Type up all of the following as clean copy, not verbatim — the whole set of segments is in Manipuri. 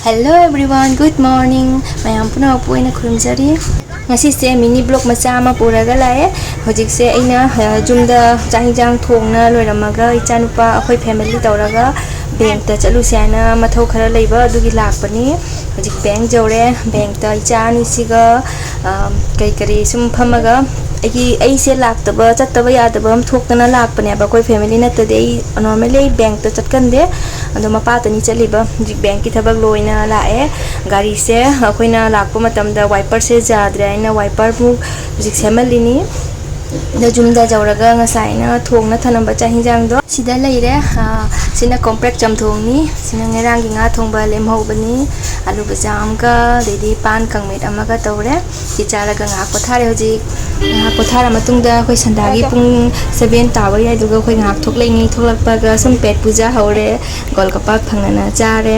Hello everyone, good morning. Mayam puna po ina khurumjari. Ngasi se mini vlog macha ama puraga lae. Hojik se aina jumda changjang thongna loiramaga ichanupa akhoi family tawraga bank ta chalu se ana mathau khara leiba adugi lakpani. Hojik bank jore bank ta ichanu siga kai kari sum phamaga ai se laktaba chattaba yadaba am thokna lakpani ba koi family na tade normally bank ta chatkande ado mapa tani chaliba hojik bank ki thabak loina lae gari se akoina lakpa matamda wiper se jadre aina wiper mu hojik semalini da jumda jawraga ngasaina thongna thanamba chahinjang do sida leire sina complex jam thongni sina ngerang gi nga thongba lemhobani alu bajam ka dedi pan kangmet amaga tawre ki charaga nga kothare hoji nga kothara matungda khoi sandagi pung 7 tawa yai duga khoi ngak thok leini tholakpa ga sum pet puja hore golgappa phangana chare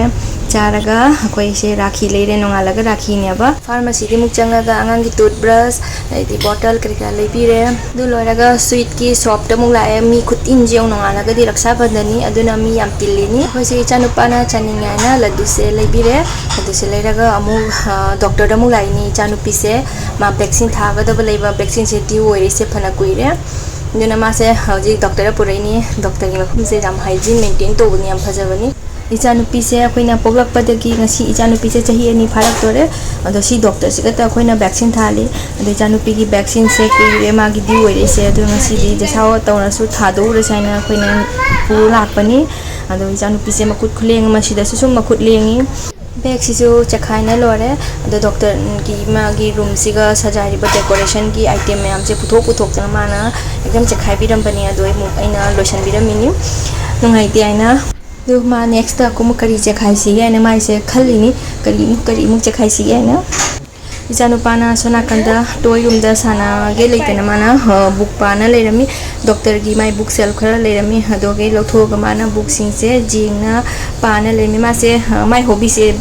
charaga khoi se rakhi leire nongalaga rakhi ne ba pharmacy di mukchanga ga angang gi toothbrush dedi bottle krika leipire du loiraga sweet ki shop ta muk lae mi khut in jeung nongalaga di raksa bandani aduna mi yam tillini khoi se chanupa na chaninga na laddu se leibire laddu se leiraga amu doctor da muk laini chanupi se ma vaccine thaga da leiba vaccine se ti oire se phana kuire duna ma se hauji doctor puraini doctor gi mafum se jam hygiene maintain to buni am phajabani ichanupi se akoina poglakpadagi ngasi ichanupi se chahi ani pharak tore ado si doctor se ta akoina vaccine thali ado ichanupi gi vaccine se kuire ma gi di oire se ado ngasi di jasaw tawna su thadu re saina akoina pu lakpani ado ichanupi se makut khuleng ma sida su sum makut lengi bag sisu chakhaina lore ado doctor gi ma gi room siga sajari ba decoration gi item me amche puthok tana mana ekdam chakhai biram bani ado mu aina lotion biram mini nungai ti aina do ma next ta ko kari chakhai si ya na mai se khalini kari mu chakhai si ya na ichanu pana sona kanda toy room da sana ge leitena mana book pana lerami doctor gi mai book sel khara lerami hado ge lotho ga mana book sing se jingna pana lerami ma se mai hobby se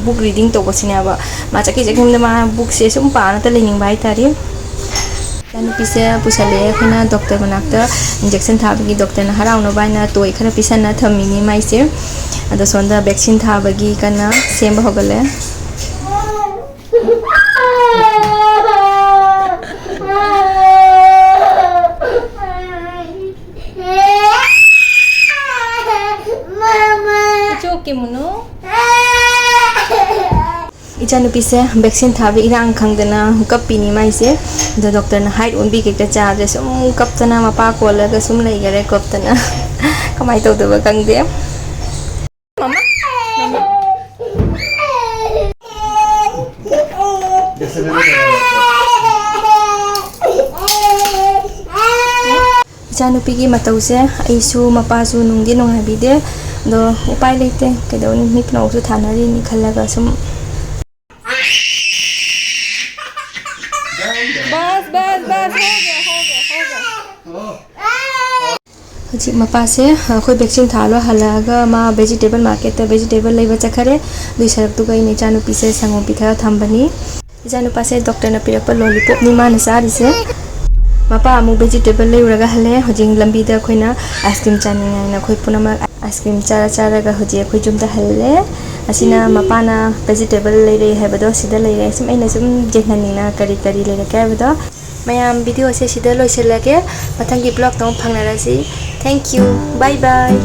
book reading to ko sina ba ma chaki jakim da ma book se sum pana ta lening bai tari tanu pise pusale khina doctor manakta injection thabagi doctor na harauna baina toy khara pisana thamini mai se ado sonda vaccine thabagi kana semba hogale ke muno ichanupi se vaccine thabi irang khangdana kapini mai se the doctor na height on bi ke ta cha de sum kaptana mapa kola ga sum lei gare kaptana kamai to de ba kangde mama ichanupi gi matau se aisu mapa su nungdi nong habide do upai leite kedawni mi pnau su thanari ni khalaga sum बस हो गया हजी मपा से कोई वैक्सीन थालो हलागा मा वेजिटेबल मार्केट त वेजिटेबल लेबा चखरे दुई सरक तो गई ने चानु पिसे संगो पिथा थंबनी जानु पासे डॉक्टर न पिरप लॉलीपॉप नि मान सारी से मपा अमु वेजिटेबल लेउरगा हले हजिंग लंबी द खोइना आइसक्रीम चानिङा न खोइ पुनमा आइसक्रीम चारा हजी खोइ जुमदा हले असिना मपाना वेजिटेबल लेरे हेबदो सिदा लेरे सम ऐना सम जेथनानिना करी लेरे काबदो mayam video se sida loiselage matangi blog tong phangnarasi thank you bye bye